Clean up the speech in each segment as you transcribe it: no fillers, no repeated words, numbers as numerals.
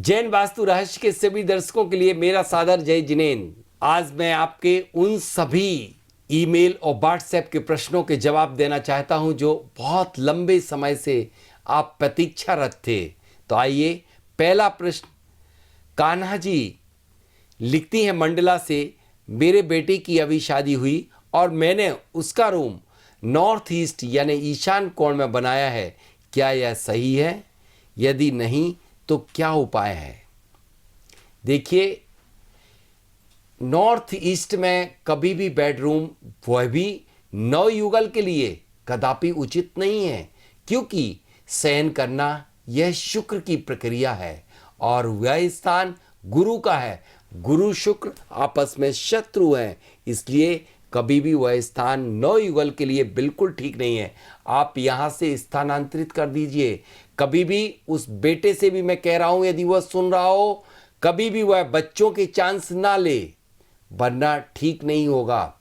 जैन वास्तु रहस्य के सभी दर्शकों के लिए मेरा सादर जय जिनेन। आज मैं आपके उन सभी ईमेल और व्हाट्सएप के प्रश्नों के जवाब देना चाहता हूं जो बहुत लंबे समय से आप प्रतीक्षारत थे। तो आइए, पहला प्रश्न। कान्हा जी लिखती हैं मंडला से, मेरे बेटे की अभी शादी हुई और मैंने उसका रूम नॉर्थ ईस्ट यानी ईशान कोण में बनाया है, क्या यह सही है? यदि नहीं तो क्या उपाय है? देखिए, नॉर्थ ईस्ट में कभी भी बेडरूम, वह भी नवयुगल के लिए कदापि उचित नहीं है, क्योंकि शयन करना यह शुक्र की प्रक्रिया है और वह स्थान गुरु का है। गुरु शुक्र आपस में शत्रु हैं, इसलिए कभी भी वह स्थान नवयुगल के लिए बिल्कुल ठीक नहीं है। आप यहाँ से स्थानांतरित कर दीजिए। कभी भी उस बेटे से भी मैं कह रहा हूँ, यदि वह सुन रहा हो, कभी भी वह बच्चों के चांस ना ले, वरना ठीक नहीं होगा।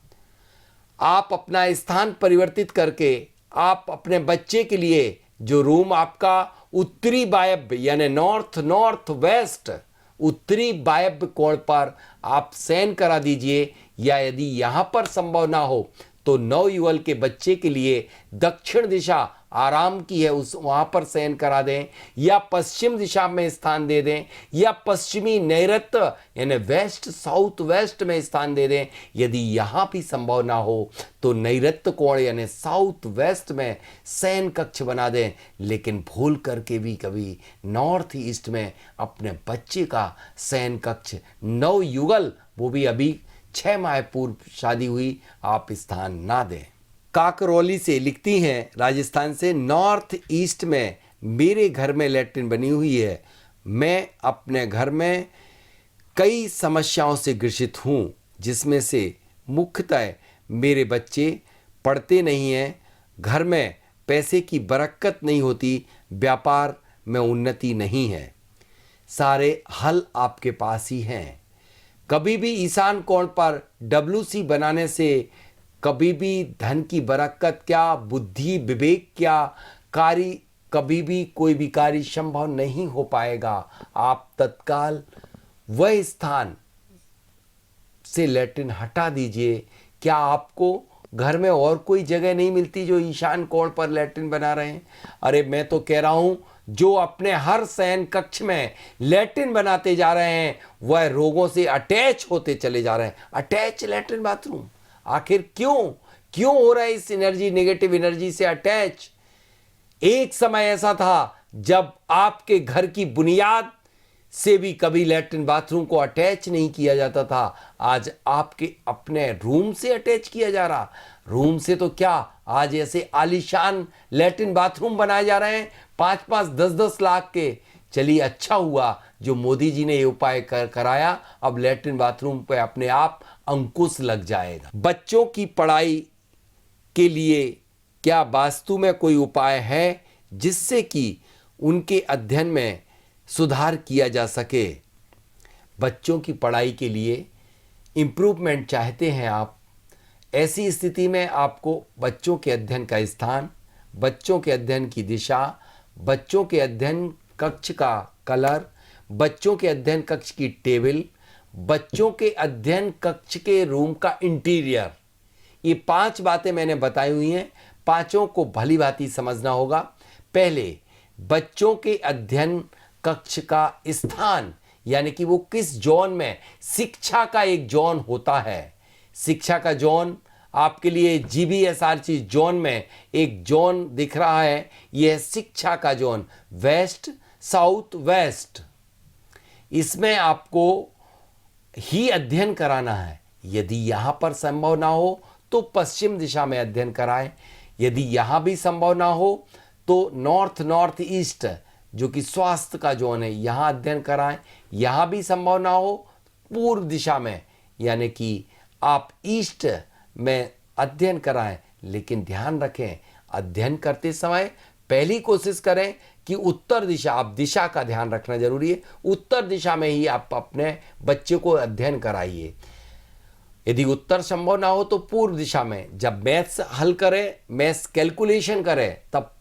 आप अपना स्थान परिवर्तित करके आप अपने बच्चे के लिए जो रूम आपका उत्तरी वायव्य यानी नॉर्थ वेस्ट उत्तरी वायव्य कोण पर आप शयन करा दीजिए, या यदि यहाँ पर संभव ना हो तो नवयुवल के बच्चे के लिए दक्षिण दिशा आराम की है, उस वहाँ पर शयन करा दें, या पश्चिम दिशा में स्थान दे दें, या पश्चिमी नैऋत्य यानी वेस्ट साउथ वेस्ट में स्थान दे दें। यदि यहाँ भी संभव ना हो तो नैऋत्य कोण यानी साउथ वेस्ट में शयन कक्ष बना दें, लेकिन भूल करके भी कभी नॉर्थ ईस्ट में अपने बच्चे का शयन कक्ष नवयुगल, वो भी अभी 6 माह पूर्व शादी हुई, आप स्थान ना दें। काकरौली से लिखती हैं राजस्थान से, नॉर्थ ईस्ट में मेरे घर में लैट्रिन बनी हुई है। मैं अपने घर में कई समस्याओं से ग्रसित हूँ, जिसमें से मुख्यतः मेरे बच्चे पढ़ते नहीं हैं, घर में पैसे की बरकत नहीं होती, व्यापार में उन्नति नहीं है। सारे हल आपके पास ही हैं। कभी भी ईशान कोण पर WC बनाने से कभी भी धन की बरकत क्या, बुद्धि विवेक क्या, कार्य कभी भी कोई भी कार्य संभव नहीं हो पाएगा। आप तत्काल वह स्थान से लैट्रिन हटा दीजिए। क्या आपको घर में और कोई जगह नहीं मिलती जो ईशान कोण पर लैट्रिन बना रहे हैं? अरे मैं तो कह रहा हूं, जो अपने हर शयन कक्ष में लैट्रिन बनाते जा रहे हैं वह रोगों से अटैच होते चले जा रहे हैं। अटैच लैट्रिन बाथरूम, आखिर क्यों हो रहा है इस एनर्जी, नेगेटिव एनर्जी से अटैच? एक समय ऐसा था जब आपके घर की बुनियाद से भी कभी लैट्रिन बाथरूम को अटैच नहीं किया जाता था। आज आपके अपने रूम से अटैच किया जा रहा। रूम से तो क्या, आज ऐसे आलीशान लैट्रिन बाथरूम बनाए जा रहे हैं 5-5, 10-10 लाख के। चलिए, अच्छा हुआ जो मोदी जी ने ये उपाय कराया। अब लैट्रिन बाथरूम पे अपने आप अंकुश लग जाएगा। बच्चों की पढ़ाई के लिए क्या वास्तु में कोई उपाय है जिससे कि उनके अध्ययन में सुधार किया जा सके? बच्चों की पढ़ाई के लिए इम्प्रूवमेंट चाहते हैं आप, ऐसी स्थिति में आपको बच्चों के अध्ययन का स्थान, बच्चों के अध्ययन की दिशा, बच्चों के अध्ययन कक्ष का कलर, बच्चों के अध्ययन कक्ष की टेबल, बच्चों के अध्ययन कक्ष के रूम का इंटीरियर, ये 5 बातें मैंने बताई हुई हैं। पांचों को भली भांति समझना होगा। पहले, बच्चों के अध्ययन कक्ष का स्थान, यानी कि वो किस जोन में, शिक्षा का एक जोन होता है। शिक्षा का जोन आपके लिए GBSRC जोन में एक जोन दिख रहा है, यह शिक्षा का जोन वेस्ट साउथ वेस्ट। इसमें आपको ही अध्ययन कराना है। यदि यहाँ पर संभव ना हो तो पश्चिम दिशा में अध्ययन कराएं। यदि यहाँ भी संभव ना हो तो नॉर्थ ईस्ट जो कि स्वास्थ्य का जोन है, यहाँ अध्ययन कराएं। यहाँ भी संभव ना हो पूर्व दिशा में, यानी कि आप ईस्ट में अध्ययन कराएं। लेकिन ध्यान रखें, अध्ययन करते समय पहली कोशिश करें कि उत्तर दिशा, आप दिशा का ध्यान रखना जरूरी है, उत्तर दिशा में ही आप अपने बच्चे को अध्ययन कराइए। यदि उत्तर संभव ना हो तो पूर्व दिशा में जब मैथ्स हल करें, मैथ्स कैलकुलेशन करें, तब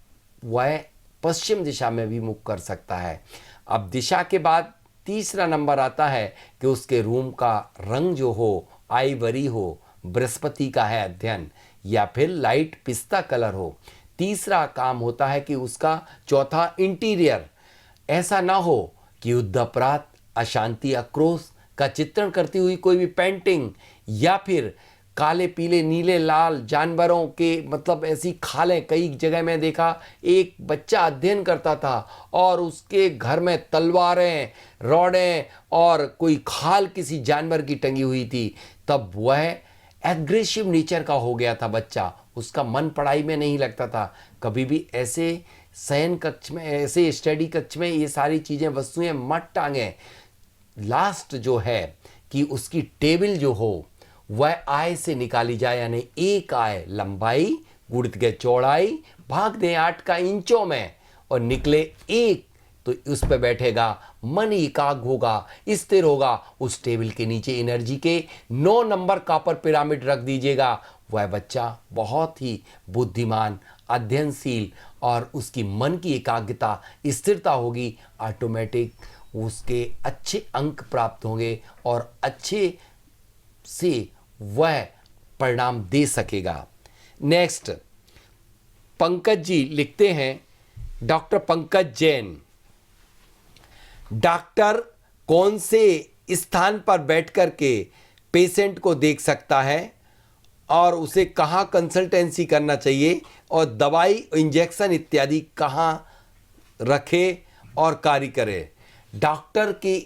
वह पश्चिम दिशा में भी मुख कर सकता है। अब दिशा के बाद तीसरा नंबर आता है कि उसके रूम का रंग जो हो आइवरी हो, बृहस्पति का है अध्ययन, या फिर लाइट पिस्ता कलर हो। तीसरा काम होता है कि उसका चौथा इंटीरियर ऐसा ना हो कि युद्ध अपराध, अशांति, आक्रोश का चित्रण करती हुई कोई भी पेंटिंग, या फिर काले पीले नीले लाल जानवरों के मतलब ऐसी खालें। कई जगह मैं देखा एक बच्चा अध्ययन करता था और उसके घर में तलवारें, रॉडें और कोई खाल किसी जानवर की टंगी हुई थी। तब वह एग्रेसिव नेचर का हो गया था बच्चा, उसका मन पढ़ाई में नहीं लगता था। कभी भी ऐसे शयन कक्ष में, ऐसे स्टडी कक्ष में ये सारी चीज़ें, वस्तुएं मत टांगें। लास्ट जो है कि उसकी टेबल जो हो वह आय से निकाली जाए, यानी एक आय लंबाई गुणित के चौड़ाई भाग दें 8 का इंचों में और निकले एक, तो उस पर बैठेगा, मन एकाग्र होगा, स्थिर होगा। उस टेबल के नीचे एनर्जी के 9 नंबर कॉपर पिरामिड रख दीजिएगा। वह बच्चा बहुत ही बुद्धिमान, अध्ययनशील और उसकी मन की एकाग्रता, स्थिरता होगी। ऑटोमेटिक उसके अच्छे अंक प्राप्त होंगे और अच्छे से वह परिणाम दे सकेगा। नेक्स्ट, पंकज जी लिखते हैं, डॉक्टर पंकज जैन, डॉक्टर कौन से स्थान पर बैठकर के पेशेंट को देख सकता है और उसे कहाँ कंसल्टेंसी करना चाहिए और दवाई, इंजेक्शन इत्यादि कहाँ रखे और कार्य करे। डॉक्टर के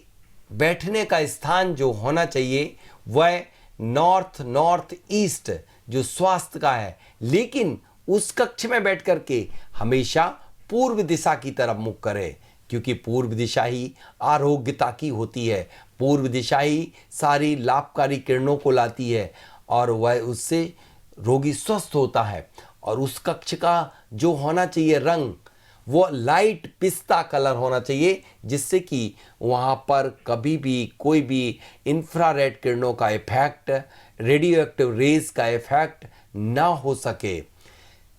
बैठने का स्थान जो होना चाहिए वह नॉर्थ ईस्ट जो स्वास्थ्य का है, लेकिन उस कक्ष में बैठ कर के हमेशा पूर्व दिशा की तरफ मुख करे, क्योंकि पूर्व दिशा ही आरोग्यता की होती है। पूर्व दिशा ही सारी लाभकारी किरणों को लाती है और वह उससे रोगी स्वस्थ होता है। और उस कक्ष का जो होना चाहिए रंग, वो लाइट पिस्ता कलर होना चाहिए, जिससे कि वहाँ पर कभी भी कोई भी इंफ्रारेड किरणों का इफेक्ट, रेडियो एक्टिव रेज का इफेक्ट ना हो सके।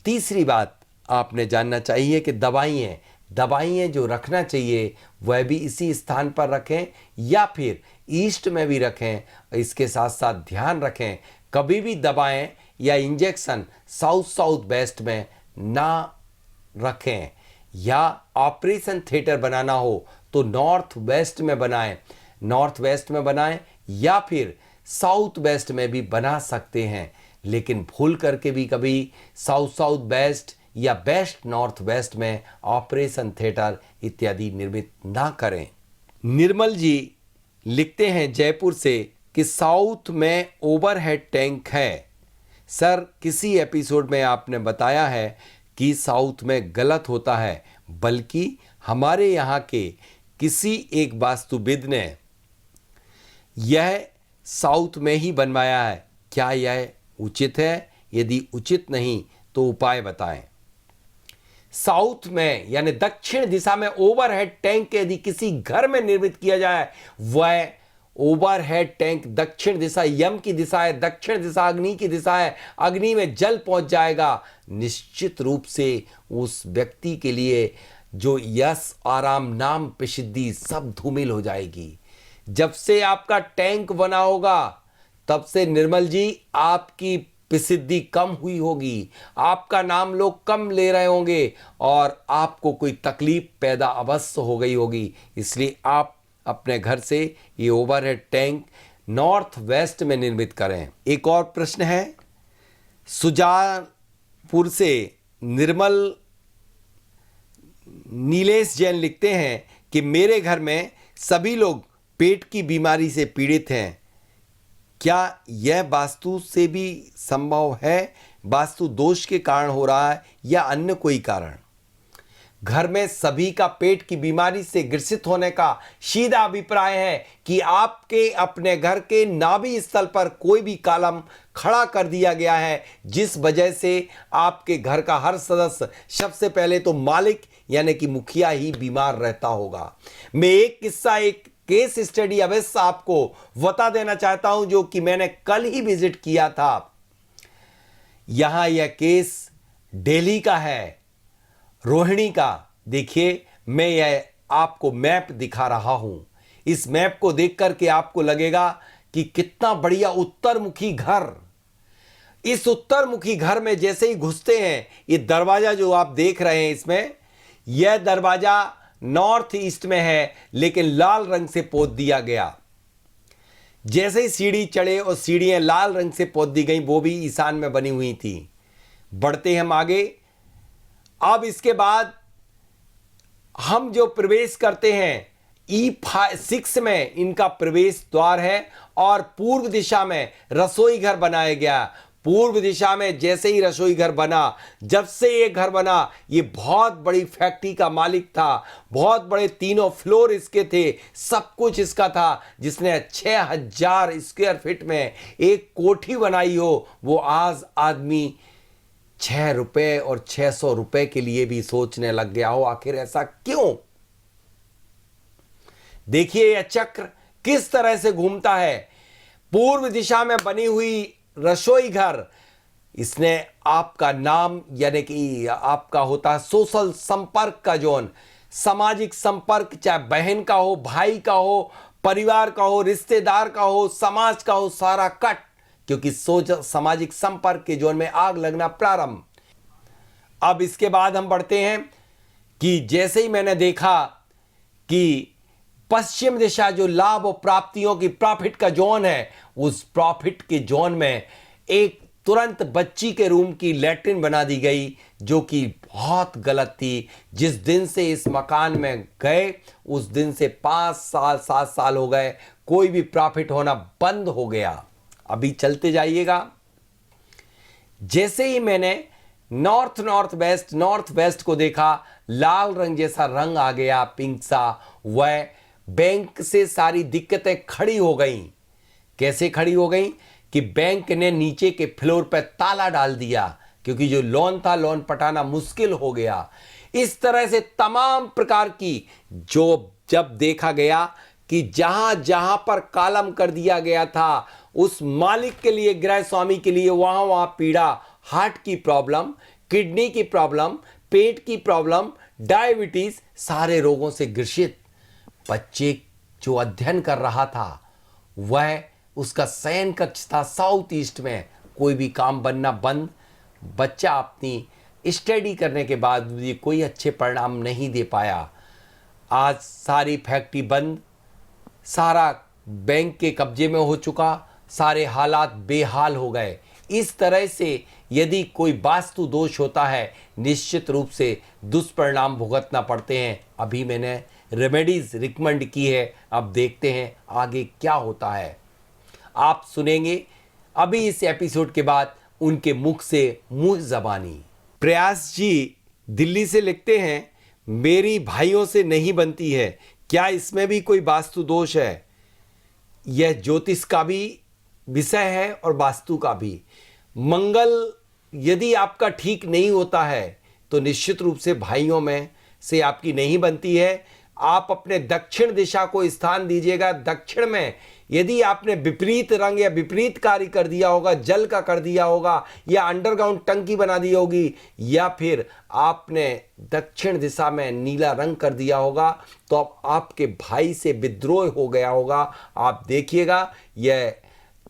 तीसरी बात आपने जानना चाहिए कि दवाइयाँ जो रखना चाहिए वह भी इसी स्थान पर रखें या फिर ईस्ट में भी रखें। इसके साथ साथ ध्यान रखें कभी भी दवाएं या इंजेक्शन साउथ वेस्ट में ना रखें, या ऑपरेशन थिएटर बनाना हो तो नॉर्थ वेस्ट में बनाएं या फिर साउथ वेस्ट में भी बना सकते हैं। लेकिन भूल करके भी कभी साउथ वेस्ट या बेस्ट नॉर्थ वेस्ट में ऑपरेशन थिएटर इत्यादि निर्मित ना करें। निर्मल जी लिखते हैं जयपुर से कि साउथ में ओवरहेड टैंक है। सर, किसी एपिसोड में आपने बताया है कि साउथ में गलत होता है, बल्कि हमारे यहाँ के किसी एक वास्तुविद ने यह साउथ में ही बनवाया है। क्या यह उचित है? यदि उचित नहीं तो उपाय बताएं। साउथ में यानी दक्षिण दिशा में ओवरहेड टैंक यदि किसी घर में निर्मित किया जाए, वह ओवरहेड टैंक दक्षिण दिशा यम की दिशा है, दक्षिण दिशा अग्नि की दिशा है, अग्नि में जल पहुंच जाएगा। निश्चित रूप से उस व्यक्ति के लिए जो यश, आराम, नाम, प्रसिद्धि सब धूमिल हो जाएगी। जब से आपका टैंक बना होगा तब से निर्मल जी आपकी प्रसिद्धि कम हुई होगी, आपका नाम लोग कम ले रहे होंगे और आपको कोई तकलीफ पैदा अवश्य हो गई होगी। इसलिए आप अपने घर से ये ओवरहेड टैंक नॉर्थ वेस्ट में निर्मित करें। एक और प्रश्न है सुजानपुर से निर्मल नीलेश जैन लिखते हैं कि मेरे घर में सभी लोग पेट की बीमारी से पीड़ित हैं। क्या यह वास्तु से भी संभव है? वास्तु दोष के कारण हो रहा है या अन्य कोई कारण? घर में सभी का पेट की बीमारी से ग्रसित होने का सीधा अभिप्राय है कि आपके अपने घर के नाभि स्थल पर कोई भी कॉलम खड़ा कर दिया गया है, जिस वजह से आपके घर का हर सदस्य, सबसे पहले तो मालिक यानी कि मुखिया ही बीमार रहता होगा। मैं एक केस स्टडी अवश्य आपको बता देना चाहता हूं, जो कि मैंने कल ही विजिट किया था। यहां यह केस दिल्ली का है, रोहिणी का। देखिए, मैं यह आपको मैप दिखा रहा हूं। इस मैप को देख करके आपको लगेगा कि कितना बढ़िया उत्तरमुखी घर। इस उत्तरमुखी घर में जैसे ही घुसते हैं, ये दरवाजा जो आप देख रहे हैं इसमें, यह दरवाजा नॉर्थ ईस्ट में है लेकिन लाल रंग से पोत दिया गया। जैसे ही सीढ़ी चढ़े और सीढ़ियां लाल रंग से पोत दी गई, वो भी ईशान में बनी हुई थी। बढ़ते हम आगे। अब इसके बाद हम जो प्रवेश करते हैं, E6 में इनका प्रवेश द्वार है और पूर्व दिशा में रसोई घर बनाया गया। पूर्व दिशा में जैसे ही रसोई घर बना, जब से ये घर बना, ये बहुत बड़ी फैक्ट्री का मालिक था, बहुत बड़े 3 फ्लोर इसके थे, सब कुछ इसका था। जिसने 6000 स्क्वायर फीट में एक कोठी बनाई हो, वो आज आदमी 6 रुपए और 600 रुपए के लिए भी सोचने लग गया हो। आखिर ऐसा क्यों? देखिए यह चक्र किस तरह से घूमता है। पूर्व दिशा में बनी हुई रसोई घर, इसने आपका नाम यानी कि आपका होता है सोशल संपर्क का जोन, सामाजिक संपर्क, चाहे बहन का हो, भाई का हो, परिवार का हो, रिश्तेदार का हो, समाज का हो, सारा कट, क्योंकि सामाजिक संपर्क के जोन में आग लगना प्रारंभ। अब इसके बाद हम बढ़ते हैं कि जैसे ही मैंने देखा कि पश्चिम दिशा जो लाभ और प्राप्तियों की प्रॉफिट का जोन है, उस प्रॉफिट के जोन में एक तुरंत बच्ची के रूम की लैट्रिन बना दी गई, जो कि बहुत गलत थी। जिस दिन से इस मकान में गए, उस दिन से 5 साल 7 साल हो गए, कोई भी प्रॉफिट होना बंद हो गया। अभी चलते जाइएगा। जैसे ही मैंने नॉर्थ वेस्ट को देखा, लाल रंग जैसा रंग आ गया, पिंक सा। वह बैंक से सारी दिक्कतें खड़ी हो गई। कैसे खड़ी हो गई कि बैंक ने नीचे के फ्लोर पर ताला डाल दिया, क्योंकि जो लोन था, लोन पटाना मुश्किल हो गया। इस तरह से तमाम प्रकार की जो जब देखा गया कि जहां जहां पर कॉलम कर दिया गया था, उस मालिक के लिए, गृह स्वामी के लिए वहां वहां पीड़ा, हार्ट की प्रॉब्लम, किडनी की प्रॉब्लम, पेट की प्रॉब्लम, डायबिटीज, सारे रोगों से ग्रसित। बच्चे जो अध्ययन कर रहा था, वह उसका शयन कक्ष था साउथ ईस्ट में, कोई भी काम बनना बंद। बच्चा अपनी स्टडी करने के बाद भी कोई अच्छे परिणाम नहीं दे पाया। आज सारी फैक्ट्री बंद, सारा बैंक के कब्जे में हो चुका, सारे हालात बेहाल हो गए। इस तरह से यदि कोई वास्तु दोष होता है, निश्चित रूप से दुष्परिणाम भुगतना पड़ते हैं। अभी मैंने रेमेडीज रिकमेंड की है, अब देखते हैं आगे क्या होता है। आप सुनेंगे अभी इस एपिसोड के बाद उनके मुख से मुंह जबानी। प्रयास जी दिल्ली से लिखते हैं, मेरी भाइयों से नहीं बनती है, क्या इसमें भी कोई वास्तु दोष है? यह ज्योतिष का भी विषय है और वास्तु का भी। मंगल यदि आपका ठीक नहीं होता है तो निश्चित रूप से भाइयों में से आपकी नहीं बनती है। आप अपने दक्षिण दिशा को स्थान दीजिएगा। दक्षिण में यदि आपने विपरीत रंग या विपरीत कार्य कर दिया होगा, जल का कर दिया होगा, या अंडरग्राउंड टंकी बना दी होगी, या फिर आपने दक्षिण दिशा में नीला रंग कर दिया होगा, तो अब आपके भाई से विद्रोह हो गया होगा। आप देखिएगा, यह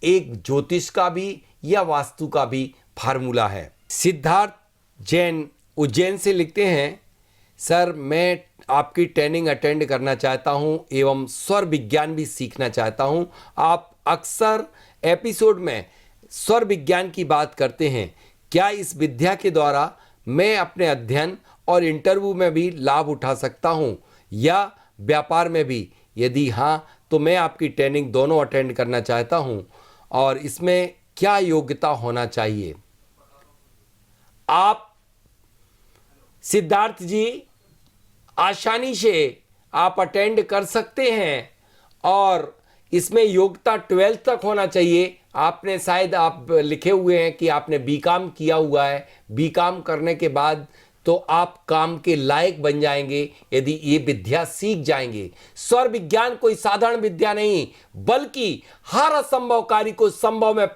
एक ज्योतिष का भी या वास्तु का भी फार्मूला है। सिद्धार्थ जैन उज्जैन से लिखते हैं, सर मैं आपकी ट्रेनिंग अटेंड करना चाहता हूं एवं स्वर विज्ञान भी सीखना चाहता हूं। आप अक्सर एपिसोड में स्वर विज्ञान की बात करते हैं, क्या इस विद्या के द्वारा मैं अपने अध्ययन और इंटरव्यू में भी लाभ उठा सकता हूं या व्यापार में भी? यदि हाँ, तो मैं आपकी ट्रेनिंग दोनों अटेंड करना चाहता हूं और इसमें क्या योग्यता होना चाहिए? आप सिद्धार्थ जी आसानी से आप अटेंड कर सकते हैं और इसमें योग्यता 12th तक होना चाहिए। आपने शायद आप लिखे हुए हैं कि आपने बीकॉम किया हुआ है। बीकॉम करने के बाद तो आप काम के लायक बन जाएंगे यदि ये विद्या सीख जाएंगे। स्वर विज्ञान कोई साधारण विद्या नहीं, बल्कि हर असंभव कार्य को संभव में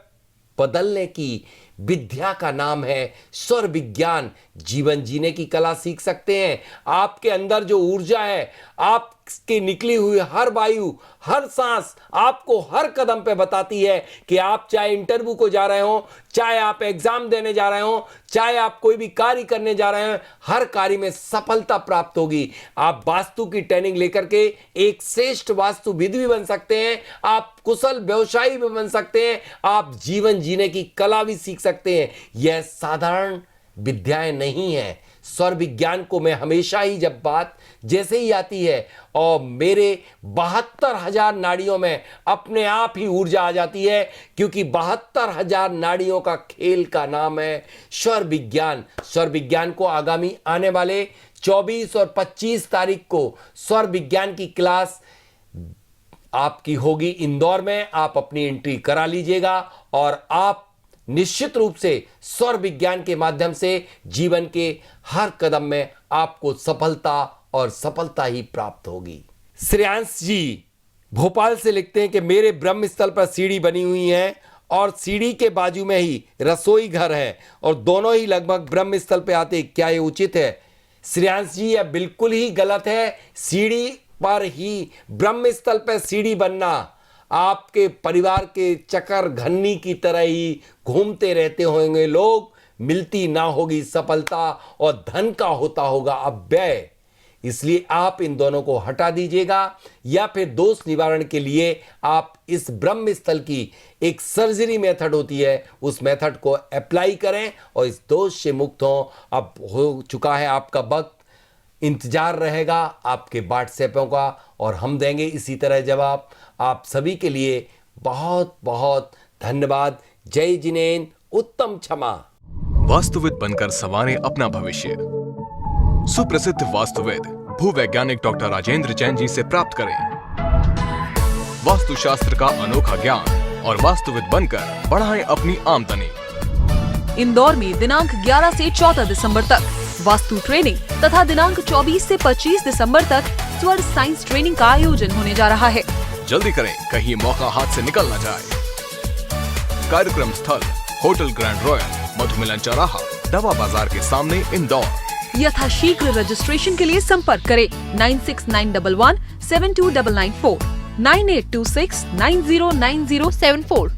बदलने की विद्या का नाम है स्वर विज्ञान। जीवन जीने की कला सीख सकते हैं। आपके अंदर जो ऊर्जा है, आपके निकली हुई हर वायु, हर सांस आपको हर कदम पे बताती है कि आप चाहे इंटरव्यू को जा रहे हो, चाहे आप एग्जाम देने जा रहे हो, चाहे आप कोई भी कार्य करने जा रहे हैं, हर कार्य में सफलता प्राप्त होगी। आप वास्तु की ट्रेनिंग लेकर के एक श्रेष्ठ वास्तुविद भी बन सकते हैं, आप कुशल व्यवसायी भी बन सकते हैं, आप जीवन जीने की कला भी सीख सकते हैं। यह साधारण विद्याएं नहीं है। स्वर विज्ञान को मैं हमेशा ही जब बात जैसे ही आती है और मेरे 72,000 नाड़ियों में अपने आप ही ऊर्जा आ जाती है, क्योंकि 72,000 नाड़ियों का खेल का नाम है स्वर विज्ञान। स्वर विज्ञान को आगामी आने वाले 24 और 25 तारीख को स्वर विज्ञान की क्लास आपकी होगी इंदौर में। आप अपनी एंट्री करा लीजिएगा और आप निश्चित रूप से स्वर विज्ञान के माध्यम से जीवन के हर कदम में आपको सफलता और सफलता ही प्राप्त होगी। श्रेयांश जी भोपाल से लिखते हैं कि मेरे ब्रह्म स्थल पर सीढ़ी बनी हुई है और सीढ़ी के बाजू में ही रसोई घर है और दोनों ही लगभग ब्रह्म स्थल पर आते, क्या ये उचित है? श्रेयांश जी यह बिल्कुल ही गलत है। सीढ़ी पर ही ब्रह्म स्थल पर सीढ़ी बनना आपके परिवार के चक्कर घन्नी की तरह ही घूमते रहते होंगे लोग, मिलती ना होगी सफलता और धन का होता होगा अव्यय। इसलिए आप इन दोनों को हटा दीजिएगा, या फिर दोष निवारण के लिए आप इस ब्रह्म स्थल की एक सर्जरी मेथड होती है, उस मेथड को अप्लाई करें और इस दोष से मुक्त हों। अब हो चुका है आपका वक्त, इंतजार रहेगा आपके व्हाट्सएपों का और हम देंगे इसी तरह जवाब। आप सभी के लिए बहुत बहुत धन्यवाद। जय जिनेंद्र, उत्तम क्षमा। वास्तुविद बनकर संवारें अपना भविष्य। सुप्रसिद्ध वास्तुविद भूवैज्ञानिक डॉक्टर राजेंद्र जैन जी से प्राप्त करें वास्तुशास्त्र का अनोखा ज्ञान और वास्तुविद बनकर बढ़ाएं अपनी आमदनी। इंदौर में दिनांक 11 से 14 दिसंबर तक वास्तु ट्रेनिंग तथा दिनांक 24 से 25 दिसंबर तक स्वर साइंस ट्रेनिंग का आयोजन होने जा रहा है। जल्दी करें, कहीं मौका हाथ से निकल न जाए। कार्यक्रम स्थल होटल ग्रैंड रॉयल, मधुमिलन चौराहा, दवा बाजार के सामने, इंदौर। यथाशीघ्र रजिस्ट्रेशन के लिए संपर्क करें 9691172994 9826909074।